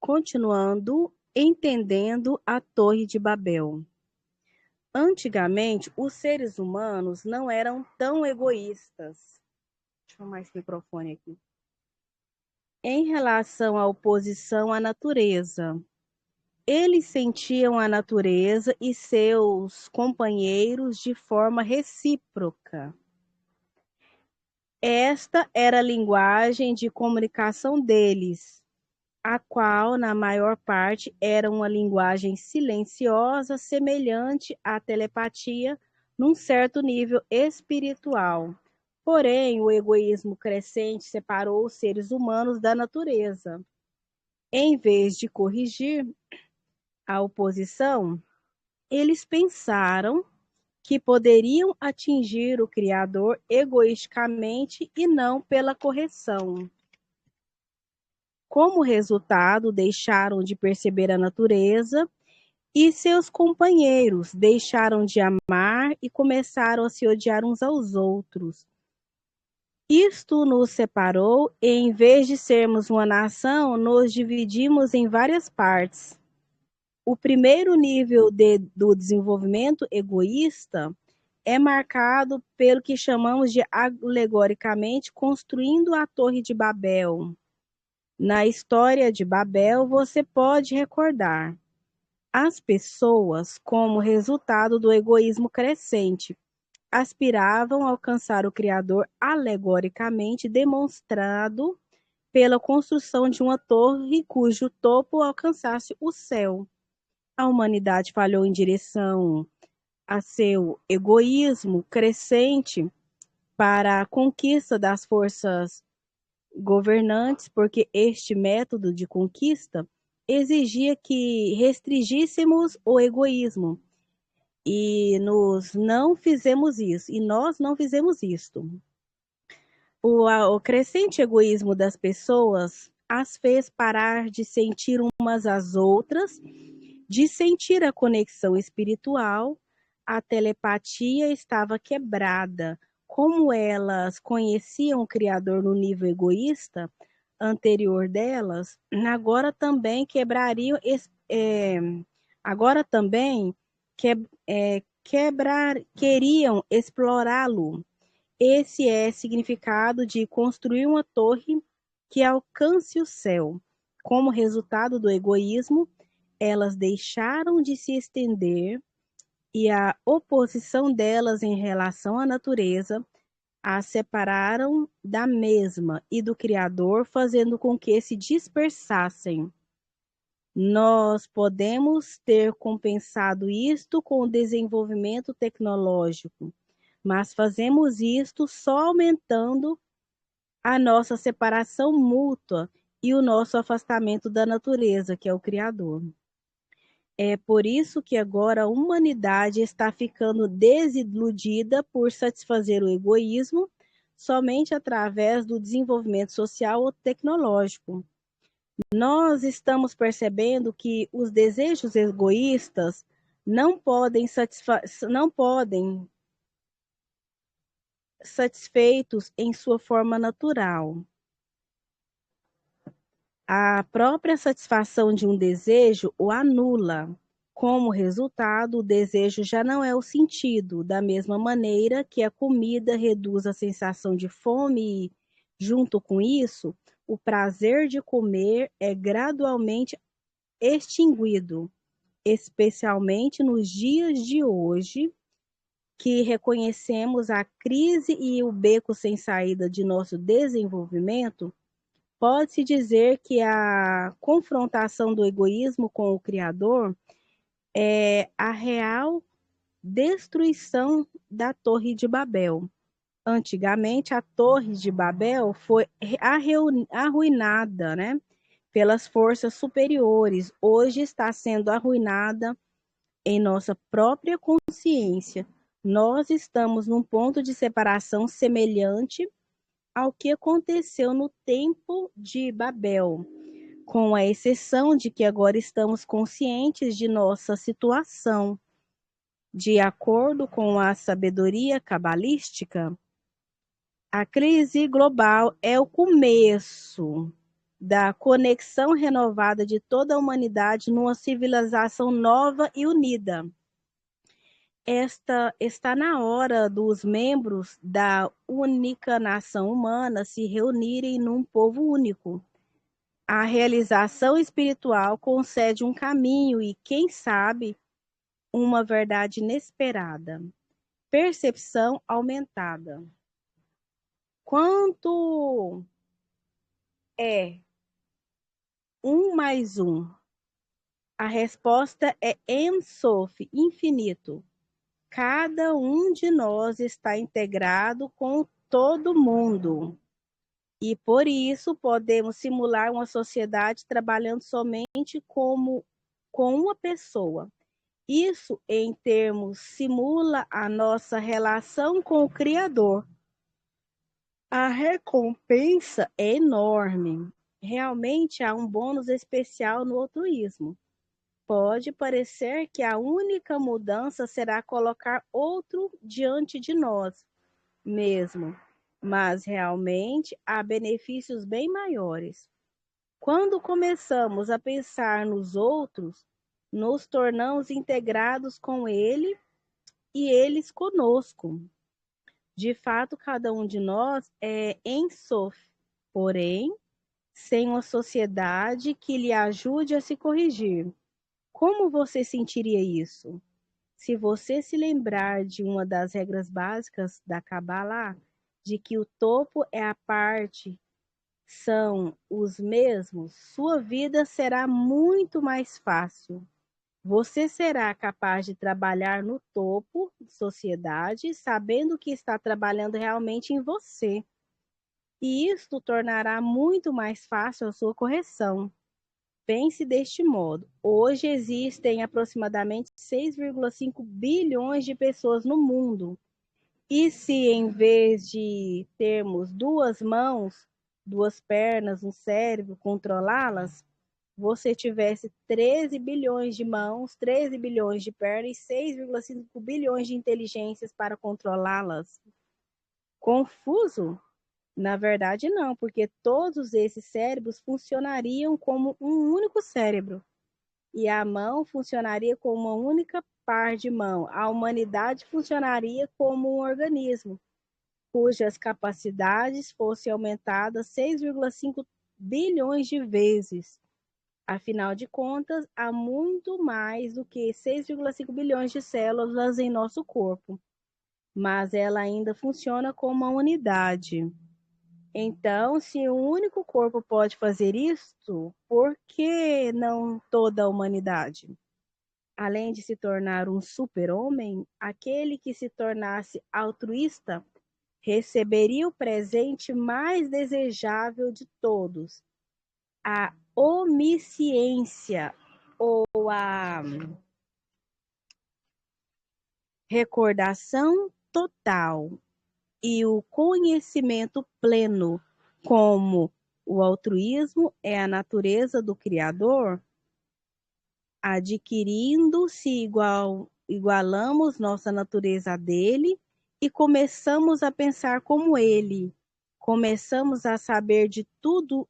continuando entendendo a Torre de Babel. Antigamente, os seres humanos não eram tão egoístas. Deixa eu arrumar esse microfone aqui. Em relação à oposição à natureza, eles sentiam a natureza e seus companheiros de forma recíproca. Esta era a linguagem de comunicação deles, a qual, na maior parte, era uma linguagem silenciosa, semelhante à telepatia, num certo nível espiritual. Porém, o egoísmo crescente separou os seres humanos da natureza. Em vez de corrigir a oposição, eles pensaram que poderiam atingir o Criador egoisticamente e não pela correção. Como resultado, deixaram de perceber a natureza e seus companheiros deixaram de amar e começaram a se odiar uns aos outros. Isto nos separou e, em vez de sermos uma nação, nos dividimos em várias partes. O primeiro nível do desenvolvimento egoísta é marcado pelo que chamamos de alegoricamente construindo a Torre de Babel. Na história de Babel, você pode recordar as pessoas, como resultado do egoísmo crescente, aspiravam a alcançar o Criador alegoricamente demonstrado pela construção de uma torre cujo topo alcançasse o céu. A humanidade falhou em direção a seu egoísmo crescente para a conquista das forças governantes, porque este método de conquista exigia que restringíssemos o egoísmo e nós não fizemos isto. O crescente egoísmo das pessoas as fez parar de sentir umas às outras, de sentir a conexão espiritual. A telepatia estava quebrada. Como elas conheciam o Criador no nível egoísta anterior delas, agora também queriam explorá-lo. Esse é significado de construir uma torre que alcance o céu. Como resultado do egoísmo, elas deixaram de se estender e a oposição delas em relação à natureza as separaram da mesma e do Criador, fazendo com que se dispersassem. Nós podemos ter compensado isto com o desenvolvimento tecnológico, mas fazemos isto só aumentando a nossa separação mútua e o nosso afastamento da natureza, que é o Criador. É por isso que agora a humanidade está ficando desiludida por satisfazer o egoísmo somente através do desenvolvimento social ou tecnológico. Nós estamos percebendo que os desejos egoístas não podem satisfeitos em sua forma natural. A própria satisfação de um desejo o anula. Como resultado, o desejo já não é o sentido, da mesma maneira que a comida reduz a sensação de fome e, junto com isso, o prazer de comer é gradualmente extinguido, especialmente nos dias de hoje, que reconhecemos a crise e o beco sem saída de nosso desenvolvimento. Pode-se dizer que a confrontação do egoísmo com o Criador é a real destruição da Torre de Babel. Antigamente, a Torre de Babel foi arruinada, né, pelas forças superiores. Hoje está sendo arruinada em nossa própria consciência. Nós estamos num ponto de separação semelhante ao que aconteceu no tempo de Babel, com a exceção de que agora estamos conscientes de nossa situação. De acordo com a sabedoria cabalística, a crise global é o começo da conexão renovada de toda a humanidade numa civilização nova e unida. Está na hora dos membros da única nação humana se reunirem num povo único. A realização espiritual concede um caminho e, quem sabe, uma verdade inesperada. Percepção aumentada. Quanto é 1 mais 1? A resposta é Ein Sof, infinito. Cada um de nós está integrado com todo mundo. E por isso podemos simular uma sociedade trabalhando somente com uma pessoa. Isso, em termos, simula a nossa relação com o Criador. A recompensa é enorme. Realmente há um bônus especial no altruísmo. Pode parecer que a única mudança será colocar outro diante de nós mesmo, mas realmente há benefícios bem maiores. Quando começamos a pensar nos outros, nos tornamos integrados com ele e eles conosco. De fato, cada um de nós é Ein Sof, porém, sem uma sociedade que lhe ajude a se corrigir. Como você sentiria isso? Se você se lembrar de uma das regras básicas da Kabbalah, de que o topo é a parte, são os mesmos, sua vida será muito mais fácil. Você será capaz de trabalhar no topo de sociedade, sabendo que está trabalhando realmente em você. E isto tornará muito mais fácil a sua correção. Pense deste modo. Hoje existem aproximadamente 6,5 bilhões de pessoas no mundo. E se em vez de termos 2 mãos, 2 pernas, um cérebro, controlá-las, você tivesse 13 bilhões de mãos, 13 bilhões de pernas e 6,5 bilhões de inteligências para controlá-las? Confuso? Na verdade, não, porque todos esses cérebros funcionariam como um único cérebro. E a mão funcionaria como uma única par de mão. A humanidade funcionaria como um organismo, cujas capacidades fossem aumentadas 6,5 bilhões de vezes. Afinal de contas, há muito mais do que 6,5 bilhões de células em nosso corpo, mas ela ainda funciona como uma unidade. Então, se um único corpo pode fazer isso, por que não toda a humanidade? Além de se tornar um super-homem, aquele que se tornasse altruísta receberia o presente mais desejável de todos, a onisciência, ou a recordação total e o conhecimento pleno, como o altruísmo é a natureza do Criador, adquirindo-se igualamos nossa natureza a dele e começamos a pensar como ele. Começamos a saber de tudo,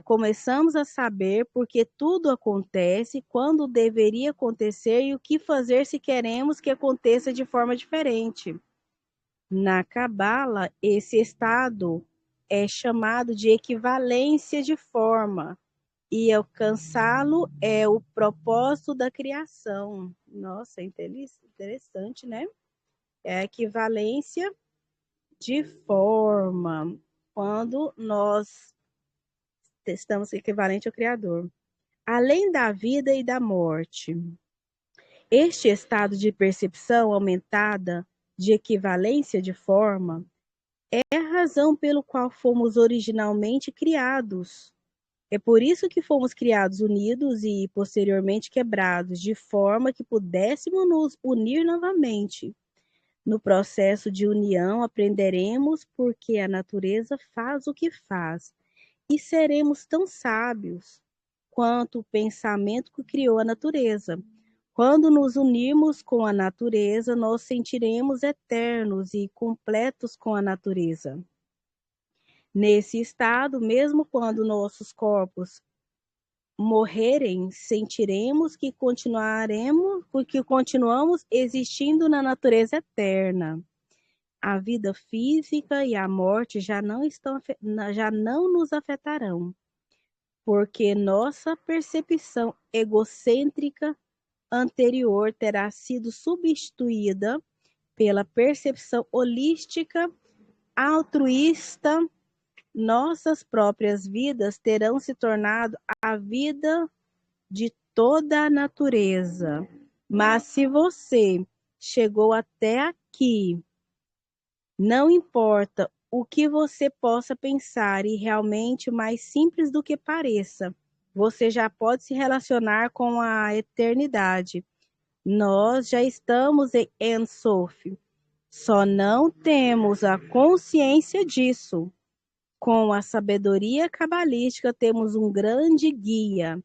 começamos a saber porque tudo acontece, quando deveria acontecer e o que fazer se queremos que aconteça de forma diferente. Na Cabala, esse estado é chamado de equivalência de forma, e alcançá-lo é o propósito da criação. Nossa, interessante, né? É a equivalência de forma, quando nós estamos equivalente ao Criador. Além da vida e da morte, este estado de percepção aumentada de equivalência de forma é a razão pelo qual fomos originalmente criados. É por isso que fomos criados unidos e posteriormente quebrados, de forma que pudéssemos nos unir novamente. No processo de união, aprenderemos porque a natureza faz o que faz, e seremos tão sábios quanto o pensamento que criou a natureza. Quando nos unirmos com a natureza, nós sentiremos eternos e completos com a natureza. Nesse estado, mesmo quando nossos corpos morrerem, sentiremos que continuamos existindo na natureza eterna. A vida física e a morte já não nos afetarão, porque nossa percepção egocêntrica anterior terá sido substituída pela percepção holística, altruísta. Nossas próprias vidas terão se tornado a vida de toda a natureza. Mas se você chegou até aqui, não importa o que você possa pensar, e realmente mais simples do que pareça, você já pode se relacionar com a eternidade. Nós já estamos em Ein Sof, só não temos a consciência disso. Com a sabedoria cabalística, temos um grande guia.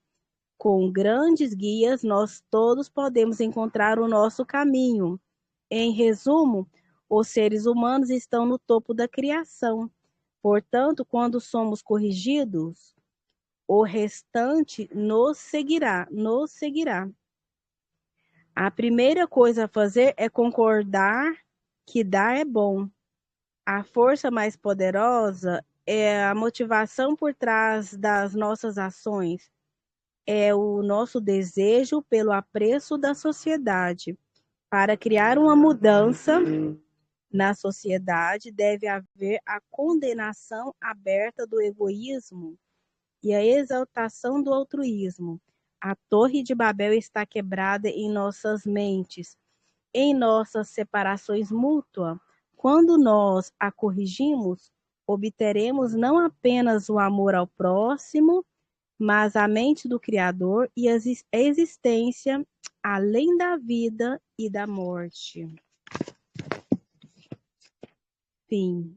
Com grandes guias, nós todos podemos encontrar o nosso caminho. Em resumo, os seres humanos estão no topo da criação. Portanto, quando somos corrigidos, o restante nos seguirá. A primeira coisa a fazer é concordar que dar é bom. A força mais poderosa é a motivação por trás das nossas ações. É o nosso desejo pelo apreço da sociedade. Para criar uma mudança na sociedade, deve haver a condenação aberta do egoísmo e a exaltação do altruísmo. A Torre de Babel está quebrada em nossas mentes, em nossas separações mútuas. Quando nós a corrigimos, obteremos não apenas o amor ao próximo, mas a mente do Criador e a existência além da vida e da morte. Fim.